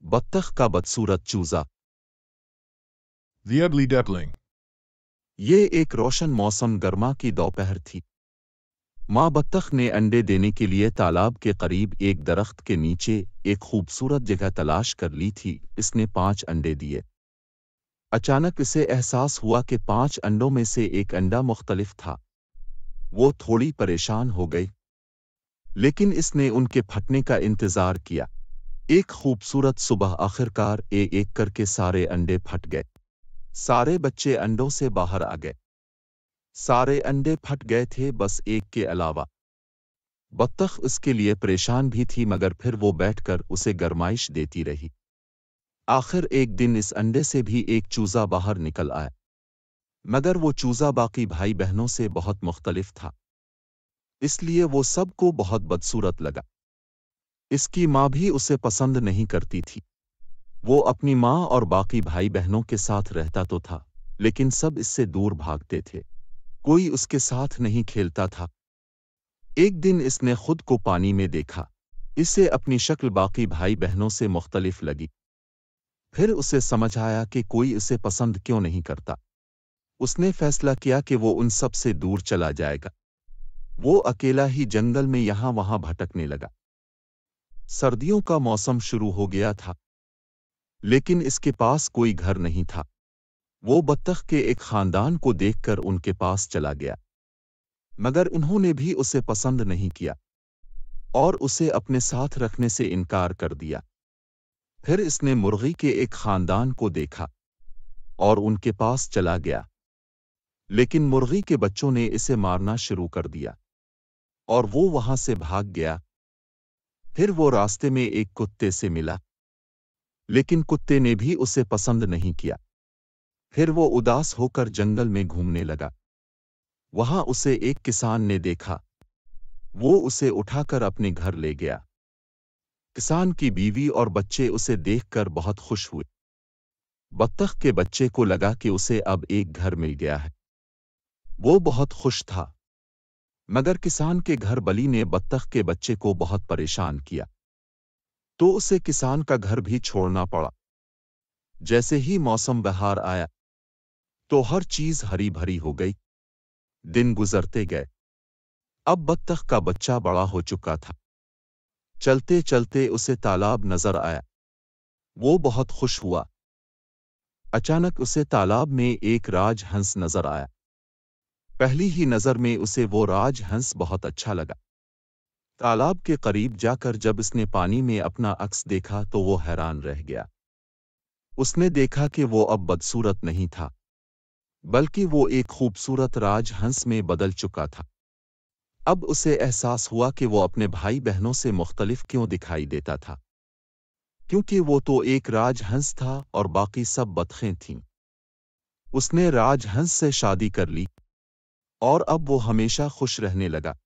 बत्तख का बदसूरत चूजा। The ugly duckling. ये एक रोशन मौसम गर्मा की दोपहर थी। माँ बत्तख ने अंडे देने के लिए तालाब के करीब एक दरख्त के नीचे एक खूबसूरत जगह तलाश कर ली थी। इसने 5 अंडे दिए। अचानक इसे एहसास हुआ कि 5 अंडों में से एक अंडा मुख्तलिफ था। वो थोड़ी परेशान हो गई, लेकिन इसने उनके फटने का इंतजार किया। एक खूबसूरत सुबह आखिरकार एक करके सारे अंडे फट गए। सारे बच्चे अंडों से बाहर आ गए। सारे अंडे फट गए थे, बस एक के अलावा। बत्तख उसके लिए परेशान भी थी, मगर फिर वो बैठकर उसे गरमाइश देती रही। आखिर एक दिन इस अंडे से भी एक चूजा बाहर निकल आया, मगर वो चूजा बाकी भाई बहनों से बहुत मुख्तलिफ था, इसलिए वो सबको बहुत बदसूरत लगा। इसकी माँ भी उसे पसंद नहीं करती थी। वो अपनी माँ और बाकी भाई बहनों के साथ रहता तो था, लेकिन सब इससे दूर भागते थे। कोई उसके साथ नहीं खेलता था। एक दिन इसने खुद को पानी में देखा। इसे अपनी शक्ल बाकी भाई बहनों से मुख्तलिफ लगी। फिर उसे समझ आया कि कोई उसे पसंद क्यों नहीं करता। उसने फैसला किया कि वो उन सब से दूर चला जाएगा। वो अकेला ही जंगल में यहाँ वहाँ भटकने लगा। सर्दियों का मौसम शुरू हो गया था, लेकिन इसके पास कोई घर नहीं था। वो बत्तख के एक खानदान को देखकर उनके पास चला गया, मगर उन्होंने भी उसे पसंद नहीं किया और उसे अपने साथ रखने से इनकार कर दिया। फिर इसने मुर्गी के एक खानदान को देखा और उनके पास चला गया, लेकिन मुर्गी के बच्चों ने इसे मारना शुरू कर दिया और वो वहां से भाग गया। फिर वो रास्ते में एक कुत्ते से मिला, लेकिन कुत्ते ने भी उसे पसंद नहीं किया। फिर वो उदास होकर जंगल में घूमने लगा। वहां उसे एक किसान ने देखा। वो उसे उठाकर अपने घर ले गया। किसान की बीवी और बच्चे उसे देखकर बहुत खुश हुए। बत्तख के बच्चे को लगा कि उसे अब एक घर मिल गया है। वो बहुत खुश था, मगर किसान के घर बली ने बत्तख के बच्चे को बहुत परेशान किया, तो उसे किसान का घर भी छोड़ना पड़ा। जैसे ही मौसम बहार आया, तो हर चीज हरी भरी हो गई। दिन गुजरते गए। अब बत्तख का बच्चा बड़ा हो चुका था। चलते चलते उसे तालाब नजर आया। वो बहुत खुश हुआ। अचानक उसे तालाब में एक राजहंस नजर आया। पहली ही नजर में उसे वो राजहंस बहुत अच्छा लगा। तालाब के करीब जाकर जब इसने पानी में अपना अक्स देखा तो वो हैरान रह गया। उसने देखा कि वो अब बदसूरत नहीं था, बल्कि वो एक खूबसूरत राजहंस में बदल चुका था। अब उसे एहसास हुआ कि वो अपने भाई बहनों से मुख्तलिफ क्यों दिखाई देता था, क्योंकि वो तो एक राजहंस था और बाकी सब बतखें थीं। उसने राजहंस से शादी कर ली और अब वो हमेशा खुश रहने लगा।